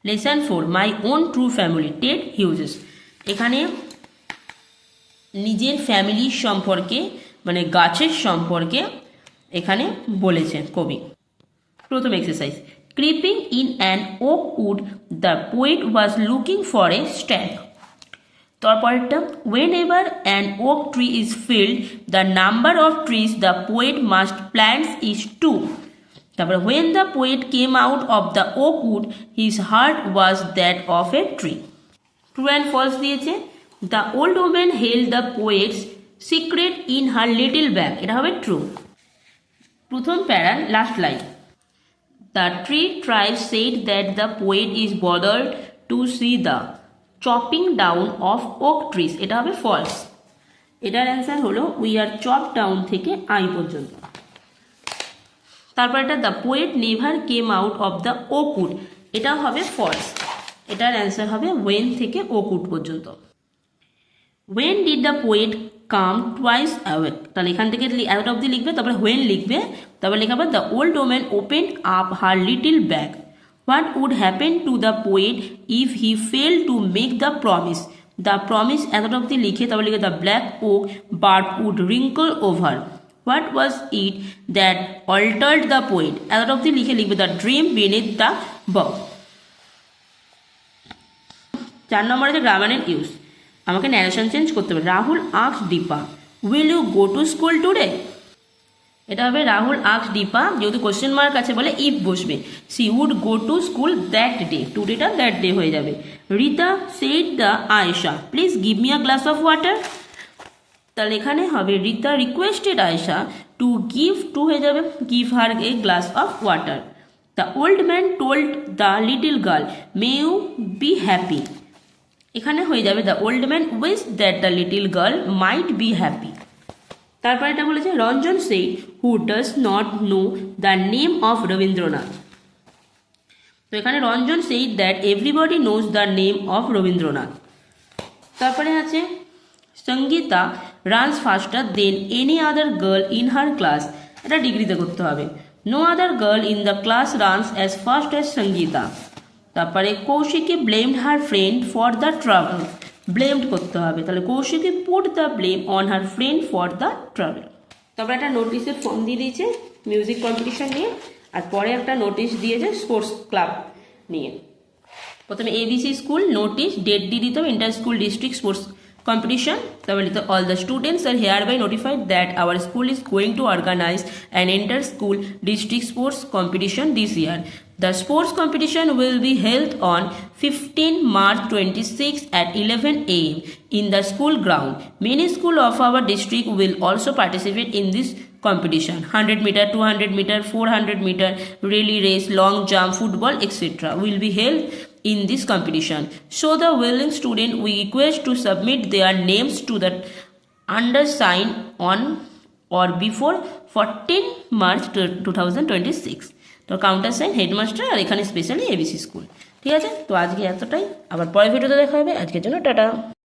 Lesson 4 my own true family Ted Hughes. এখানে নিজের ফ্যামিলির সম্পর্কে মানে গাছের সম্পর্কে এখানে বলেছেন কবি। প্রথম exercise, creeping in an oak wood the poet was looking for a stag. তারপরেরটা, whenever an oak tree is filled the number of trees the poet must plants is 2। তারপরে, when the poet came out of the oak wood his heart was that of a tree। True and false দিয়েছে। The old woman held the poet's secret in her little bag, এটা হবে true. প্রথম প্যারার last line, the tree tribe said that the poet is bothered to see the chopping down of oak trees, এটা হবে false. এটার answer হলো we are chop down থেকে I পর্যন্ত। তারপর এটা, the poet never came out of the oak wood, এটাও হবে ফলস। এটার অ্যান্সার হবে ওয়েন থেকে ওক উড পর্যন্ত। When did the poet come twice awake, তাহলে এখান থেকে অ্যাওয়েট অব্দি লিখবে, তারপরে হোয়েন লিখবে, তারপরে লেখা হবে the old woman open up her little bag. What would happen to the poet if he fail to make the promise. The promise এতটা অব্দি লিখে তারপরে লিখে the black oak bird would wrinkle over. What was it that altered the poet, এতটা অব্দি লিখে লিখবে the dream beneath the বক। 4 নম্বর আছে গ্রামার অ্যান্ড ইউজ। আমাকে ন্যারেশন চেঞ্জ করতে হবে। Rahul asked Dipa will you go to school today, এটা হবে রাহুল আস্কড দীপা, যেহেতু কোশ্চেন মার্ক আছে বলে ইফ বসবে। She would go to school that day, টুডেটা দ্যাট ডে হয়ে যাবে। Rita said the Ayesha please give me a glass of water, তাহলে এখানে হবে Rita requested Ayesha to give, to হয়ে যাবে give her a glass of water. The old man told the little girl may you be happy, এখানে হয়ে যাবে the old man wish that the little girl might be happy. তারপর এটা বলেছে Ranjan say who does not know the name of Rabindranath, তো এখানে Ranjan say that everybody knows the name of Rabindranath. তারপরে আছে Sangita runs faster than any other girl in her class, এটা ডিগ্রিতে করতে হবে। No other girl in the class runs as fast as Sangita. তারপরে Kaushiki blamed her friend for the travel, blamed করতে হবে, তাহলে Kaushiki put the blame on her friend for the travel. তারপরে একটা নোটিশের ফর্ম দিয়ে দিয়েছে মিউজিক কম্পিটিশন নিয়ে, আর পরে একটা নোটিশ দিয়েছে স্পোর্টস ক্লাব নিয়ে। প্রথমে এবিসি স্কুল নোটিশ, ডেট দিয়ে দিতে হবে, inter school district sports competition. All the students are hereby notified that our school is going to organize an inter-school district sports competition this year. The sports competition will be held on 15 March 26 at 11 a.m. in the school ground. Many schools of our district will also participate in this competition. 100 meter, 200 meter, 400 meter, relay race, long jump, football, etc. will be held in this competition. So the willing student we request to submit their names to the undersigned on or before 14 March 2026. তো counter sign headmaster আর এখানে specially ABC school. ঠিক আছে, তো আজকে এতটাই, আবার পরের ভিডিওতে দেখা হবে। আজকের জন্য টাটা।